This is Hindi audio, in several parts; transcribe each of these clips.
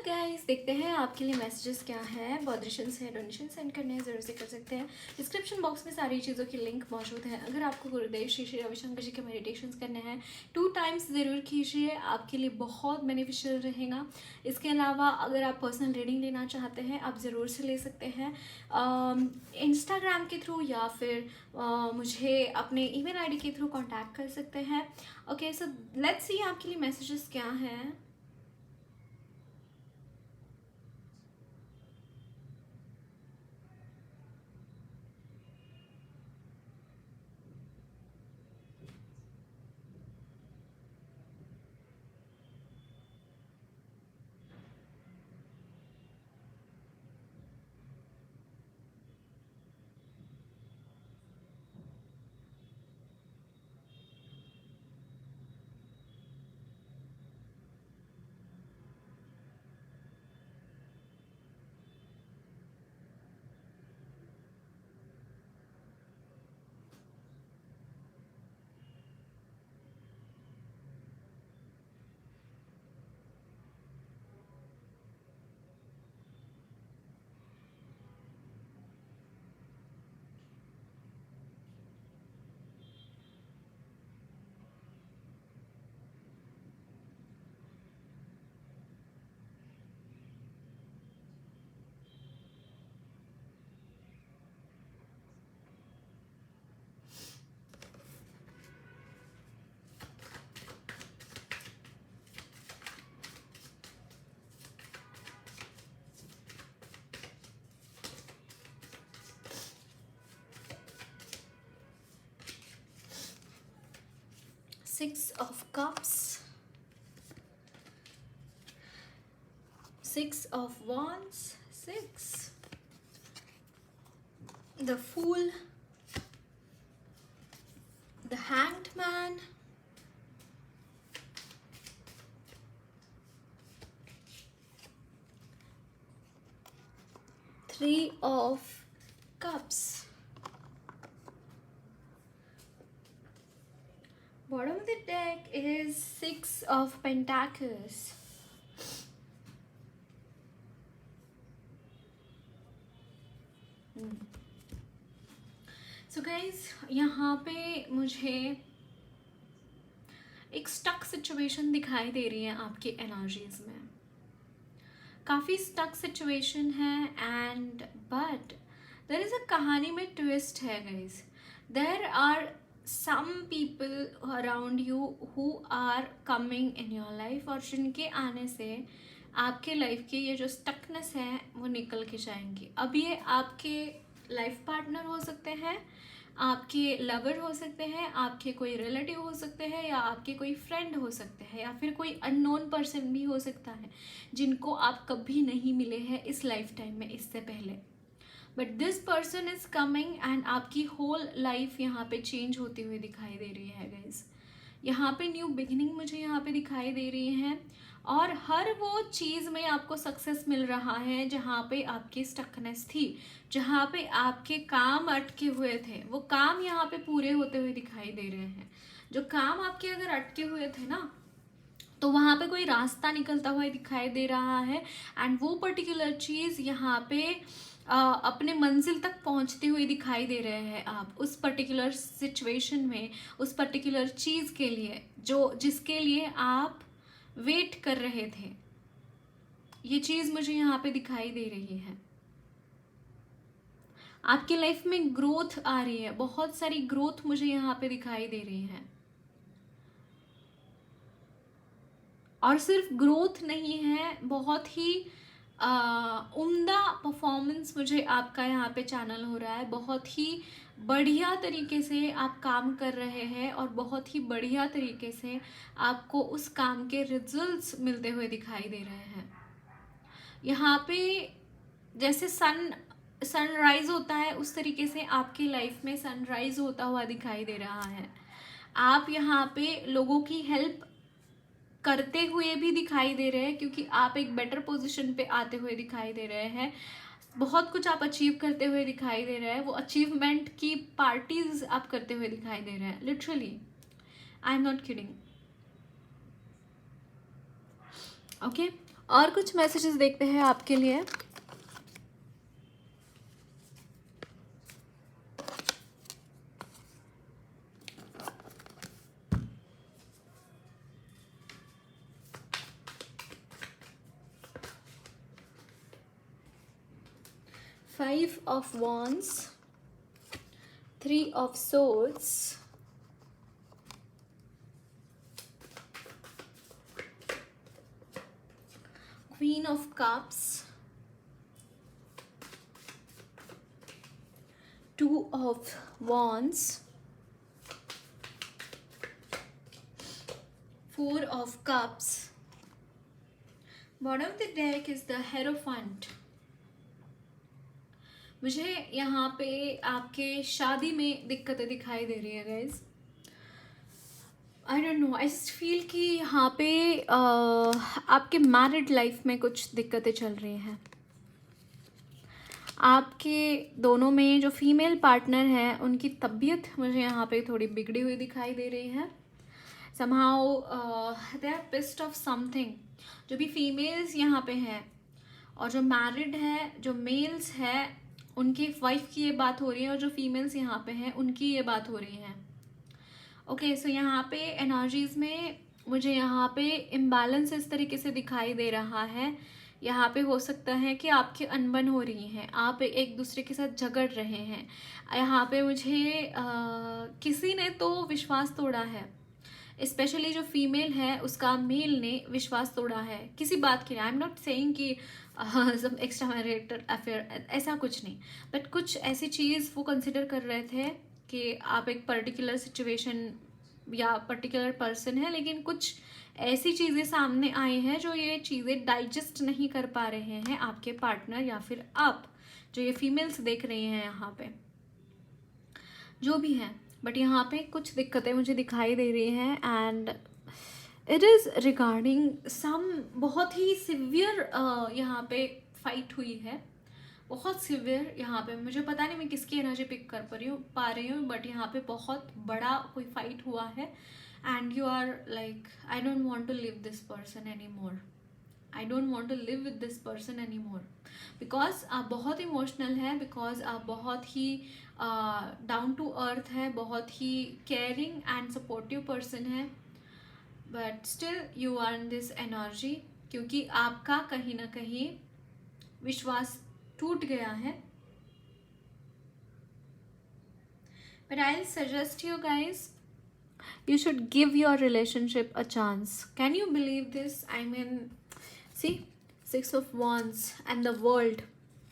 गाइस, देखते हैं आपके लिए मैसेजेस क्या है। बॉदरेशंस है, डोनेशन सेंड करने हैं, ज़रूर से कर सकते हैं। डिस्क्रिप्शन बॉक्स में सारी चीज़ों की लिंक मौजूद है। अगर आपको गुरुदेव श्री श्री रविशंकर जी के मेडिटेशंस करने हैं 2 टाइम्स ज़रूर कीजिए, आपके लिए बहुत बेनिफिशियल रहेगा। इसके अलावा अगर आप पर्सनल रीडिंग लेना चाहते हैं आप ज़रूर से ले सकते हैं इंस्टाग्राम के थ्रू, या फिर मुझे अपने ईमेल आईडी के थ्रू कांटेक्ट कर सकते हैं। ओके, सो लेट्स सी आपके लिए मैसेजेस क्या हैं। Six of Cups, Six of Wands, 6, the Fool, the Hanged Man, Three of Cups. Bottom of the deck is Six of Pentacles. So guys, यहाँ पे मुझे एक स्टक सिचुएशन दिखाई दे रही है आपकी एनर्जीज में। काफ़ी स्टक सिचुएशन है and but there is a कहानी में ट्विस्ट है guys. There are some people around you who are coming in your life, और जिनके आने से आपके लाइफ की ये जो स्टकनेस है वो निकल के जाएंगी। अब ये आपके लाइफ पार्टनर हो सकते हैं, आपके लवर हो सकते हैं, आपके कोई रिलेटिव हो सकते हैं, या आपके कोई फ्रेंड हो सकते हैं, या फिर कोई अननोन पर्सन भी हो सकता है जिनको आप कभी नहीं मिले हैं इस लाइफ टाइम में इससे पहले। But this person is coming and आपकी होल लाइफ यहाँ पे चेंज होती हुई दिखाई दे रही है गाइज। यहाँ पे न्यू बिगिनिंग मुझे यहाँ पे दिखाई दे रही है, और हर वो चीज़ में आपको सक्सेस मिल रहा है जहाँ पे आपकी स्टकनेस थी, जहाँ पे आपके काम अटके हुए थे, वो काम यहाँ पे पूरे होते हुए दिखाई दे रहे हैं। जो काम आपके अगर अटके हुए थे ना, तो वहाँ पे कोई रास्ता निकलता हुआ दिखाई दे रहा है, एंड वो पर्टिकुलर चीज़ यहाँ पे अपने मंजिल तक पहुँचते हुए दिखाई दे रहे हैं आप उस पर्टिकुलर सिचुएशन में, उस पर्टिकुलर चीज़ के लिए जिसके लिए आप वेट कर रहे थे। ये चीज़ मुझे यहाँ पे दिखाई दे रही है। आपकी लाइफ में ग्रोथ आ रही है, बहुत सारी ग्रोथ मुझे यहाँ पे दिखाई दे रही है। और सिर्फ ग्रोथ नहीं है, बहुत ही उम्दा परफॉर्मेंस मुझे आपका यहाँ पे चैनल हो रहा है। बहुत ही बढ़िया तरीके से आप काम कर रहे हैं, और बहुत ही बढ़िया तरीके से आपको उस काम के रिजल्ट्स मिलते हुए दिखाई दे रहे हैं। यहाँ पे जैसे सनराइज होता है, उस तरीके से आपकी लाइफ में सनराइज होता हुआ दिखाई दे रहा है। आप यहाँ पे लोगों की हेल्प करते हुए भी दिखाई दे रहे हैं, क्योंकि आप एक बेटर पोजीशन पे आते हुए दिखाई दे रहे हैं। बहुत कुछ आप अचीव करते हुए दिखाई दे रहे हैं। वो अचीवमेंट की पार्टीज आप करते हुए दिखाई दे रहे हैं। Literally, I am not kidding. Okay, और कुछ मैसेजेस देखते हैं आपके लिए। Five of wands, three of swords, queen of cups, two of wands, four of cups. Bottom of the deck is the Hierophant. मुझे यहाँ पे आपके शादी में दिक्कतें दिखाई दे रही है guys. I don't know, I just feel कि यहाँ पे आपके मैरिड लाइफ में कुछ दिक्कतें चल रही हैं। आपके दोनों में जो फीमेल पार्टनर हैं उनकी तबीयत मुझे यहाँ पे थोड़ी बिगड़ी हुई दिखाई दे रही है। Somehow they are pissed off something. जो भी फीमेल्स यहाँ पे हैं और जो मैरिड है, जो मेल्स हैं, उनकी वाइफ की ये बात हो रही है, और जो फीमेल्स यहाँ पे हैं उनकी ये बात हो रही है। ओके, सो यहाँ पे एनर्जीज में मुझे यहाँ पे इम्बैलेंस इस तरीके से दिखाई दे रहा है। यहाँ पे हो सकता है कि आपकी अनबन हो रही हैं, आप एक दूसरे के साथ झगड़ रहे हैं। यहाँ पे मुझे किसी ने तो विश्वास तोड़ा है, स्पेशली जो फीमेल है उसका मेल ने विश्वास तोड़ा है किसी बात के लिए। आई एम नॉट सेइंग कि सब एक्स्ट्रा मैरिटल अफेयर, ऐसा कुछ नहीं, बट कुछ ऐसी चीज़ वो कंसिडर कर रहे थे कि आप एक पर्टिकुलर सिचुएशन या पर्टिकुलर पर्सन है, लेकिन कुछ ऐसी चीज़ें सामने आई हैं जो ये चीज़ें डाइजेस्ट नहीं कर पा रहे हैं आपके पार्टनर या फिर आप जो ये फीमेल्स देख रही हैं यहाँ पे, जो भी हैं। बट यहाँ पे कुछ दिक्कतें मुझे दिखाई दे रही हैं and it is regarding some बहुत ही सिवियर यहाँ पे फाइट हुई है, बहुत सिवियर। यहाँ पे मुझे पता नहीं मैं किसकी एनर्जी पिक कर पा रही हूँ, बट यहाँ पे बहुत बड़ा कोई फाइट हुआ है and you are like I don't want to live this person anymore, I don't want to live with this person anymore, because आप बहुत इमोशनल है, बिकॉज आप बहुत ही डाउन टू अर्थ है, बहुत ही केयरिंग एंड सपोर्टिव पर्सन है, but still you are in this energy, क्योंकि आपका कहीं ना कहीं विश्वास टूट गया है। But I'll suggest you guys, you should give your relationship a chance. Can you believe this? I mean, see, Six of Wands and the World.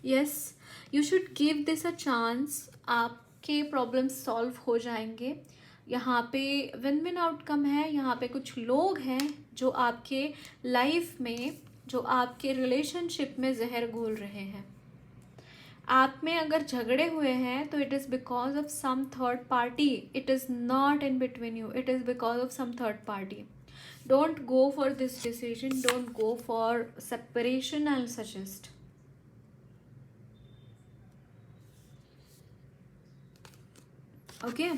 Yes, you should give this a chance. आपके प्रॉब्लम्स सॉल्व हो जाएंगे। यहाँ पे विन विन आउटकम है। यहाँ पे कुछ लोग हैं जो आपके लाइफ में, जो आपके रिलेशनशिप में जहर घोल रहे हैं। आप में अगर झगड़े हुए हैं तो it is because of some third party, it is not in between you, it is because of some third party. Don't go for this decision, don't go for separation, I will suggest. Okay,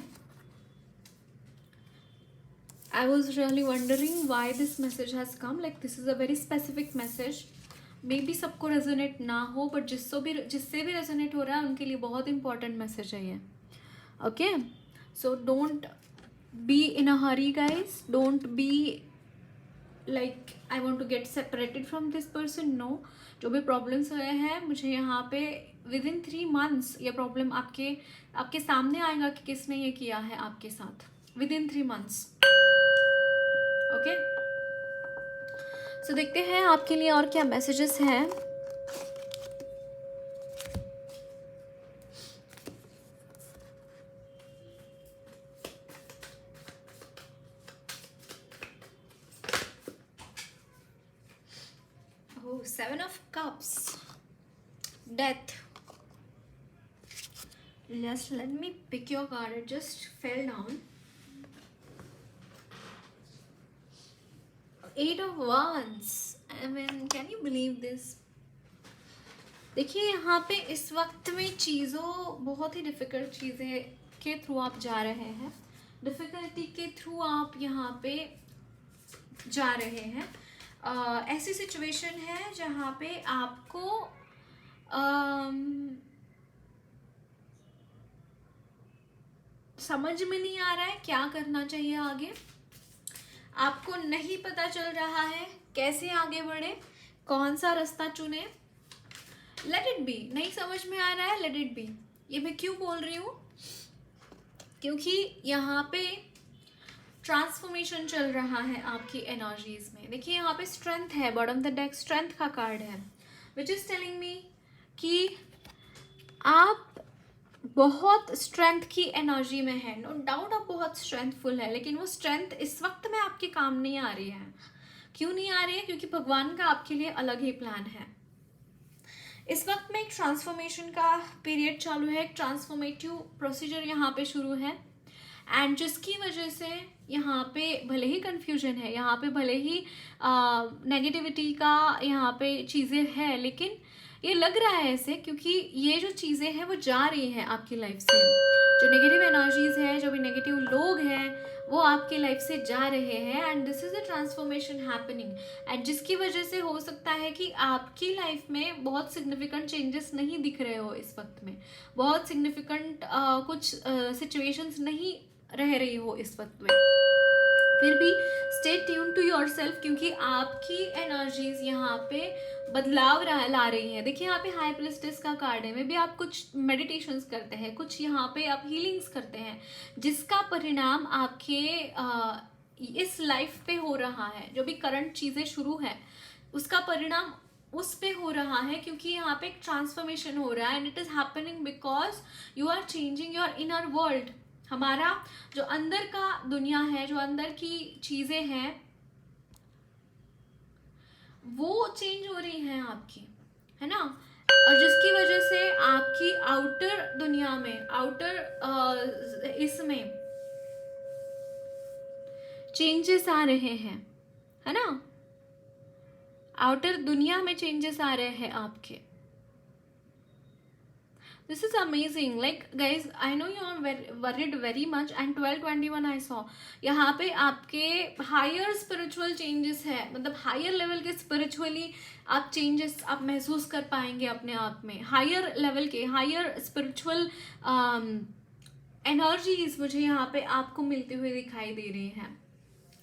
I was really wondering why this message has come, like this is a very specific message, may be सबको रेजोनेट ना हो, बट जिससे भी रेजोनेट हो रहा है उनके लिए बहुत इंपॉर्टेंट मैसेज है ये। Okay, so don't be in a hurry guys, don't be like I want to get separated from this person. No, जो भी प्रॉब्लम्स हुए हैं मुझे यहाँ पे विद इन 3 months ये प्रॉब्लम आपके सामने आएगा कि किसने ये किया है आपके साथ, विद इन 3 months। ओके, सो देखते हैं आपके लिए और क्या मैसेजेस हैं। Oh, 7 of Cups, Death. Just let me pick your card. It just fell down. 8 of Wands. I mean, can you believe this? देखिए यहाँ पे इस वक्त में चीज़ों बहुत ही डिफ़िकल्ट चीज़ें के थ्रू आप जा रहे हैं, डिफ़िकल्टी के थ्रू आप यहाँ पे जा रहे हैं। ऐसी सिचुएशन है जहाँ पे आपको अम, समझ में नहीं आ रहा है क्या करना चाहिए आगे, आपको नहीं पता चल रहा है कैसे आगे बढ़े, कौन सा रास्ता चुने। लेट इट बी, नहीं समझ में आ रहा है, लेट इट बी। ये मैं क्यों बोल रही हूँ, क्योंकि यहाँ पे ट्रांसफॉर्मेशन चल रहा है आपकी एनर्जीज में। देखिए यहाँ पे स्ट्रेंथ है, बॉटम द डेक स्ट्रेंथ का कार्ड है, विच इज टेलिंग मी कि आप बहुत स्ट्रेंथ की एनर्जी में है। नो डाउट आप बहुत स्ट्रेंथफुल है, लेकिन वो स्ट्रेंथ इस वक्त में आपके काम नहीं आ रही है। क्यों नहीं आ रही है, क्योंकि भगवान का आपके लिए अलग ही प्लान है। इस वक्त में एक ट्रांसफॉर्मेशन का पीरियड चालू है, एक ट्रांसफॉर्मेटिव प्रोसीजर यहाँ पे शुरू है, एंड जिसकी वजह से यहाँ पे भले ही कन्फ्यूजन है, यहाँ पे भले ही नेगेटिविटी का यहाँ पे चीज़ें हैं, लेकिन ये लग रहा है ऐसे क्योंकि ये जो चीज़ें हैं वो जा रही हैं आपकी लाइफ से। जो नेगेटिव एनर्जीज है, जो भी नेगेटिव लोग हैं, वो आपकी लाइफ से जा रहे हैं, and this is a transformation happening. And जिसकी वजह से हो सकता है कि आपकी लाइफ में बहुत सिग्निफिकेंट चेंजेस नहीं दिख रहे हो इस वक्त में, बहुत सिग्निफिकेंट कुछ सिचुएशंस नहीं रह रही हो इस वक्त में। फिर भी stay tune to yourself, क्योंकि आपकी एनर्जीज यहाँ पे बदलाव ला रही हैं। देखिए यहाँ पे हाई प्रिस्टेस का कार्ड है, में भी आप कुछ मेडिटेशंस करते हैं, कुछ यहाँ पे आप हीलिंग्स करते हैं, जिसका परिणाम आपके इस लाइफ पे हो रहा है। जो भी करंट चीज़ें शुरू है उसका परिणाम उस पे हो रहा है, क्योंकि यहाँ पे एक ट्रांसफॉर्मेशन हो रहा है, and it is happening because you are changing your inner world. हमारा जो अंदर का दुनिया है, जो अंदर की चीजें हैं, वो चेंज हो रही हैं आपकी, है ना। और जिसकी वजह से आपकी आउटर दुनिया में, आउटर इसमें चेंजेस आ रहे हैं, है ना। आउटर दुनिया में चेंजेस आ रहे हैं आपके। This is amazing. Like guys, I know you are worried very much, and 1221 I saw यहाँ पे आपके हायर स्पिरिचुअल चेंजेस है, मतलब हायर लेवल के स्पिरिचुअली आप चेंजेस आप महसूस कर पाएंगे अपने आप में। हायर लेवल के हायर स्पिरिचुअल एनर्जीज मुझे यहाँ पे आपको मिलते हुए दिखाई दे रही हैं।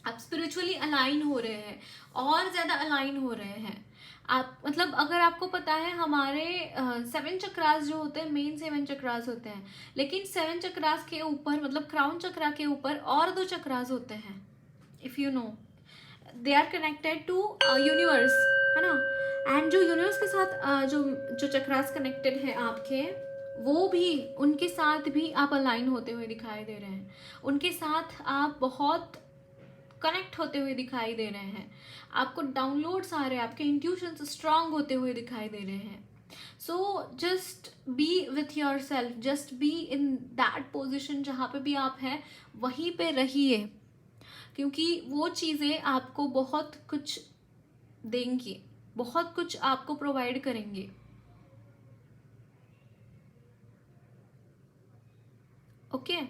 आप स्पिरिचुअली अलाइन हो रहे हैं, और ज़्यादा अलाइन हो रहे हैं आप। मतलब अगर आपको पता है, हमारे 7 चक्रास जो होते हैं, मेन 7 चक्रास होते हैं, लेकिन 7 चक्रास के ऊपर, मतलब क्राउन चक्रा के ऊपर और 2 चक्रास होते हैं, if you know, they are connected to universe, है ना। एंड जो यूनिवर्स के साथ जो चक्रास कनेक्टेड है आपके, वो भी, उनके साथ भी आप अलाइन होते हुए दिखाई दे रहे हैं, उनके साथ आप बहुत कनेक्ट होते हुए दिखाई दे रहे हैं, आपको डाउनलोड्स आ रहे हैं, आपके इंट्यूशंस स्ट्रांग होते हुए दिखाई दे रहे हैं। So just be with your self, just be in that position, जहाँ पे भी आप हैं वहीं पे रहिए, क्योंकि वो चीज़ें आपको बहुत कुछ देंगी, बहुत कुछ आपको प्रोवाइड करेंगे। ओके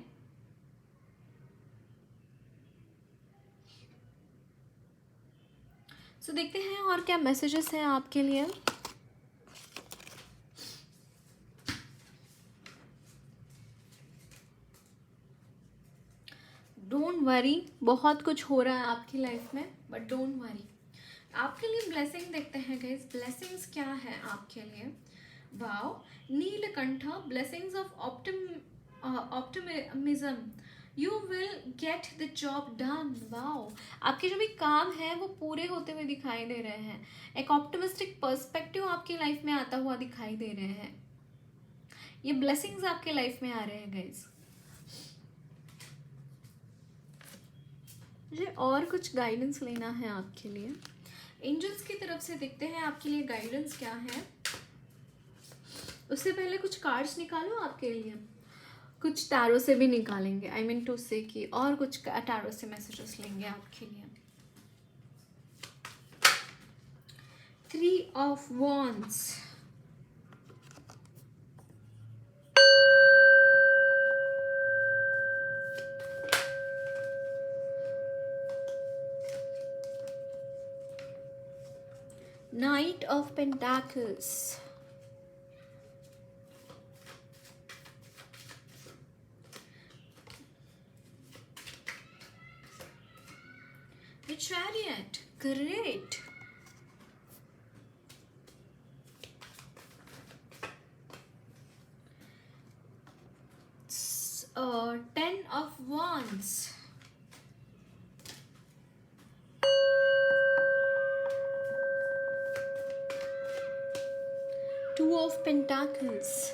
सो देखते हैं और क्या मैसेजेस हैं आपके लिए। डोंट वरी, बहुत कुछ हो रहा है आपकी लाइफ में, बट डोंट वरी। आपके लिए ब्लेसिंग देखते हैं गाइस, ब्लेसिंग्स क्या है आपके लिए। Wow, Neelkanth, blessings of optimism, you will get the job done. Wow, आपके जो भी काम है वो पूरे होते हुए दिखाई दे रहे हैं, एक ऑप्टिमिस्टिक पर्सपेक्टिव आपकी लाइफ में आता हुआ दिखाई दे रहे हैं। ये ब्लेसिंग्स आपके लाइफ में आ रहे हैं गाइस। मुझे और कुछ गाइडेंस लेना है आपके लिए, एंजल्स की तरफ से देखते हैं आपके लिए गाइडेंस क्या है। उससे पहले कुछ कार्ड्स निकालो आपके लिए, कुछ टैरो से भी निकालेंगे, आई मीन टू से कि, और कुछ टैरो से मैसेजेस लेंगे आपके लिए। 3 of wands, of Pentacles. The Chariot. Great. Ten of Wands. Two of Pentacles.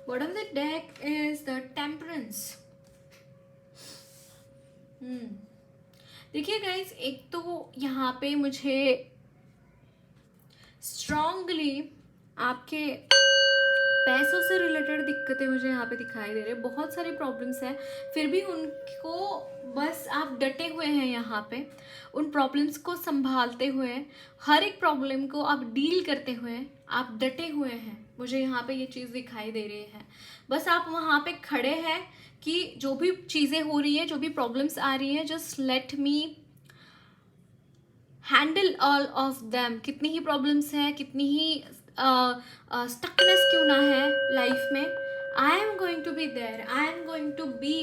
Bottom of the deck is the Temperance. देखिए गाइज, एक तो यहाँ पे मुझे स्ट्रांगली आपके पैसों से रिलेटेड दिक्कतें मुझे यहाँ पे दिखाई दे रही है। बहुत सारी प्रॉब्लम्स हैं, फिर भी उनको बस आप डटे हुए हैं यहाँ पे, उन प्रॉब्लम्स को संभालते हुए, हर एक प्रॉब्लम को आप डील करते हुए आप डटे हुए हैं। मुझे यहाँ पे ये चीज़ दिखाई दे रही है। बस आप वहाँ पे खड़े हैं कि जो भी चीज़ें हो रही है, जो भी प्रॉब्लम्स आ रही हैं, just let me handle all of them. कितनी ही प्रॉब्लम्स हैं, कितनी ही स्टकनेस क्यों ना है लाइफ में, I am going to be there, I am going to be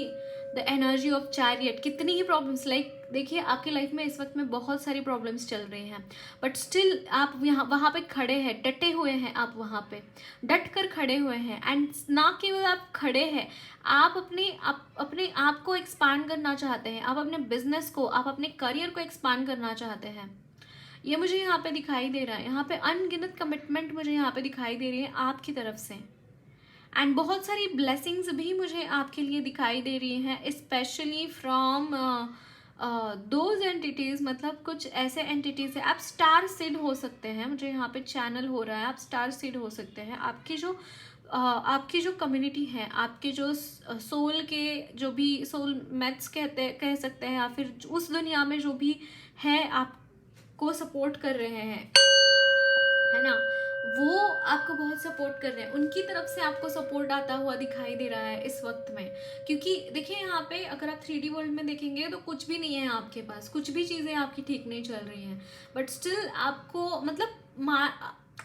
the energy of chariot. कितनी ही प्रॉब्लम्स, लाइक देखिए आपकी लाइफ में इस वक्त में बहुत सारी प्रॉब्लम्स चल रही हैं, बट स्टिल आप यहाँ वहाँ पे खड़े हैं, डटे हुए हैं, आप वहाँ पे डट कर खड़े हुए हैं। एंड ना केवल आप खड़े हैं, आप अपने आप को एक्सपांड करना चाहते हैं, आप अपने बिजनेस को, आप अपने करियर को एक्सपांड करना चाहते हैं। ये मुझे यहाँ पे दिखाई दे रहा है। यहाँ पे अनगिनत कमिटमेंट मुझे यहाँ पे दिखाई दे रही है आपकी तरफ से, एंड बहुत सारी ब्लेसिंग्स भी मुझे आपके लिए दिखाई दे रही हैं, स्पेशली फ्रॉम दोज एंटिटीज़। मतलब कुछ ऐसे एंटिटीज़ है, आप स्टार सीड हो सकते हैं, मुझे यहाँ पे चैनल हो रहा है, आप स्टार सीड हो सकते हैं। आपकी जो कम्युनिटी है, आपके जो सोल के, जो भी सोल मैथ्स कह सकते हैं, या फिर उस दुनिया में जो भी है आपको सपोर्ट कर रहे हैं, है ना, वो आपको बहुत सपोर्ट कर रहे हैं। उनकी तरफ से आपको सपोर्ट आता हुआ दिखाई दे रहा है इस वक्त में। क्योंकि देखिए यहाँ पे अगर आप 3D वर्ल्ड में देखेंगे तो कुछ भी नहीं है आपके पास, कुछ भी चीज़ें आपकी ठीक नहीं चल रही हैं, बट स्टिल आपको मतलब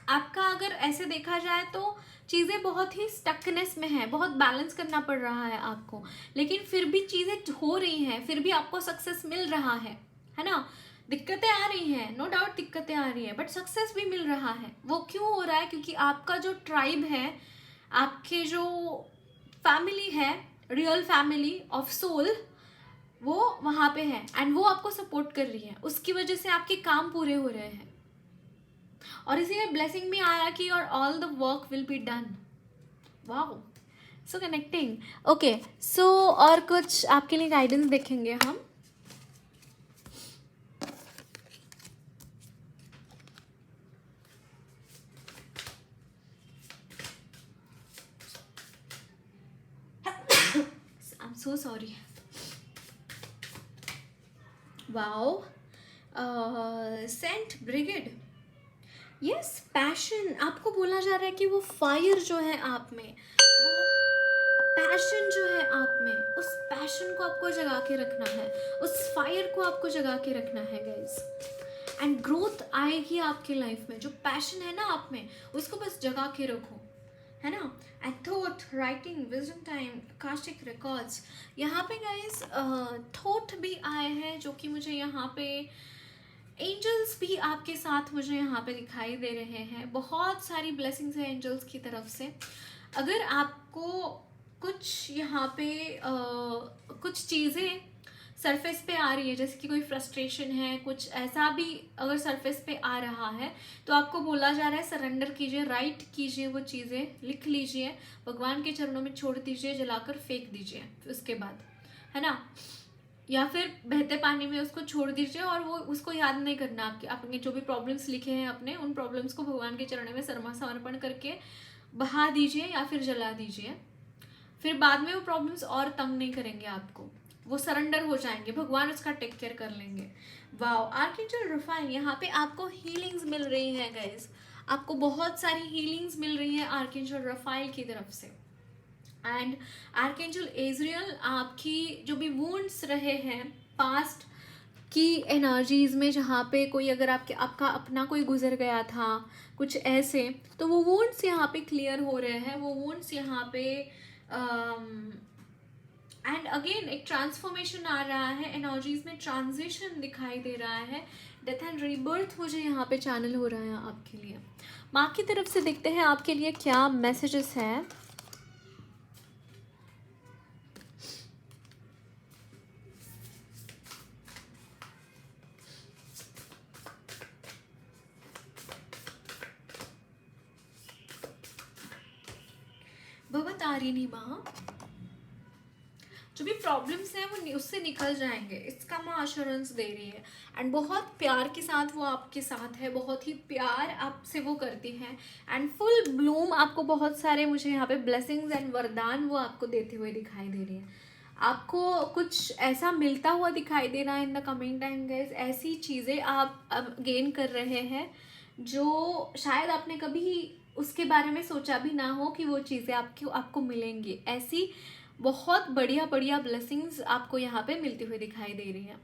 आपका अगर ऐसे देखा जाए तो चीज़ें बहुत ही स्टकनेस में है, बहुत बैलेंस करना पड़ रहा है आपको, लेकिन फिर भी चीज़ें हो रही हैं, फिर भी आपको सक्सेस मिल रहा है ना। दिक्कतें आ रही हैं, नो डाउट दिक्कतें आ रही हैं, बट सक्सेस भी मिल रहा है। वो क्यों हो रहा है? क्योंकि आपका जो ट्राइब है, आपके जो फैमिली है, रियल फैमिली ऑफ सोल, वो वहाँ पे है एंड वो आपको सपोर्ट कर रही है। उसकी वजह से आपके काम पूरे हो रहे हैं, और इसीलिए ब्लेसिंग भी आया कि और all the work will be done. Wow, so connecting. Okay, so और कुछ आपके लिए गाइडेंस देखेंगे हम। So sorry. Wow. Saint brigade. Yes, passion. आपको बोला जा रहा है कि वो फायर जो है आप में, वो पैशन जो है आप में, उस पैशन को आपको जगा के रखना है, उस फायर को आपको जगा के रखना है गाइज। एंड ग्रोथ आएगी आपकी लाइफ में। जो पैशन है ना आप में, उसको बस जगा के रखो, है ना। And thought, writing, wisdom time, Akashic records. यहाँ पे गाइज थॉट भी आए हैं, जो कि मुझे यहाँ पे एंजल्स भी आपके साथ मुझे यहाँ पे दिखाई दे रहे हैं। बहुत सारी ब्लेसिंग्स हैं एंजल्स की तरफ से। अगर आपको कुछ यहाँ पे कुछ चीज़ें सरफेस पे आ रही है, जैसे कि कोई फ्रस्ट्रेशन है, कुछ ऐसा भी अगर सरफेस पे आ रहा है, तो आपको बोला जा रहा है सरेंडर कीजिए, राइट कीजिए, वो चीज़ें लिख लीजिए, भगवान के चरणों में छोड़ दीजिए, जलाकर फेंक दीजिए उसके बाद, है ना, या फिर बहते पानी में उसको छोड़ दीजिए, और वो उसको याद नहीं करना। आपने जो भी प्रॉब्लम्स लिखे हैं अपने, उन प्रॉब्लम्स को भगवान के चरणों में समर्पण करके बहा दीजिए या फिर जला दीजिए। फिर बाद में वो प्रॉब्लम्स और तंग नहीं करेंगे आपको, वो सरेंडर हो जाएंगे, भगवान उसका टेक केयर कर लेंगे। Wow, archangel Rafale. यहाँ पे आपको हीलिंग्स मिल रही हैं गाइज, आपको बहुत सारी हीलिंग्स मिल रही हैं आर्कएंजल रफाइल की तरफ से। एंड आर्कएंजल एजरियल आपकी जो भी वुंड्स रहे हैं पास्ट आपकी एनर्जीज़ में जहाँ पे कोई अगर आपका अपना कोई गुजर गया था कुछ ऐसे, तो वो वुंड्स यहाँ पे क्लियर हो रहे हैं, वो वुंड्स यहाँ पे एंड अगेन एक ट्रांसफॉर्मेशन आ रहा है, एनर्जीज में ट्रांजिशन दिखाई दे रहा है, डेथ एंड रीबर्थ मुझे यहाँ पे चैनल हो रहा है आपके लिए। माँ की तरफ से देखते हैं आपके लिए क्या मैसेजेस हैं। भवतारिणी माँ, जो भी प्रॉब्लम्स हैं वो उससे निकल जाएंगे, इसका माँ अश्योरेंस दे रही है। एंड बहुत प्यार के साथ वो आपके साथ है, बहुत ही प्यार आपसे वो करती हैं एंड फुल ब्लूम आपको बहुत सारे मुझे यहाँ पे ब्लेसिंग्स एंड वरदान वो आपको देते हुए दिखाई दे रही है। आपको कुछ ऐसा मिलता हुआ दिखाई दे रहा है in the coming time guys. ऐसी चीज़ें आप अब गेन कर रहे हैं जो शायद आपने कभी उसके बारे में सोचा भी ना हो कि वो चीज़ें आपको मिलेंगी। ऐसी बहुत बढ़िया बढ़िया ब्लेसिंग्स आपको यहाँ पे मिलती हुई दिखाई दे रही हैं।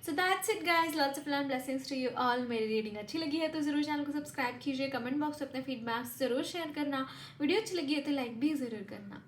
So that's it guys, lots of love blessings to you all. मेरी रीडिंग अच्छी लगी है तो ज़रूर चैनल को सब्सक्राइब कीजिए, कमेंट बॉक्स में अपने फीडबैक ज़रूर शेयर करना, वीडियो अच्छी लगी है तो लाइक भी ज़रूर करना।